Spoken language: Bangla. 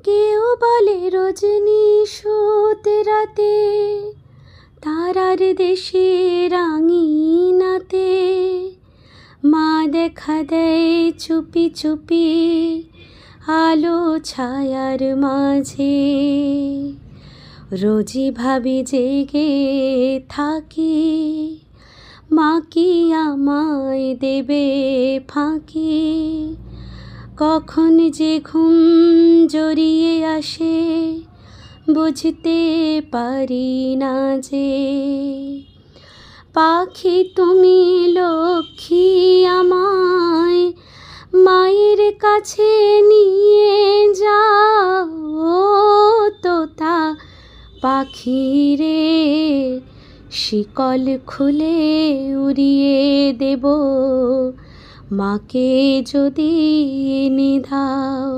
কেউ বলে রজনী শোত রাতে, তারার দেশে রাঙিনাতে মা দেখা দেয় চুপি চুপি আলো ছায়ার মাঝে। রোজই ভাবি জেগে থাকি, মা কি আমায় দেবে ফাঁকি। কখন যে ঘুম জড়িয়ে আসে বুঝতে পারি না যে। পাখি তুমি লক্ষ্মী আমায় মায়ের কাছে নিয়ে যাও। তোতা পাখি রে শিকল খুলে উড়িয়ে দেব, মাকে যদি এনে দাও।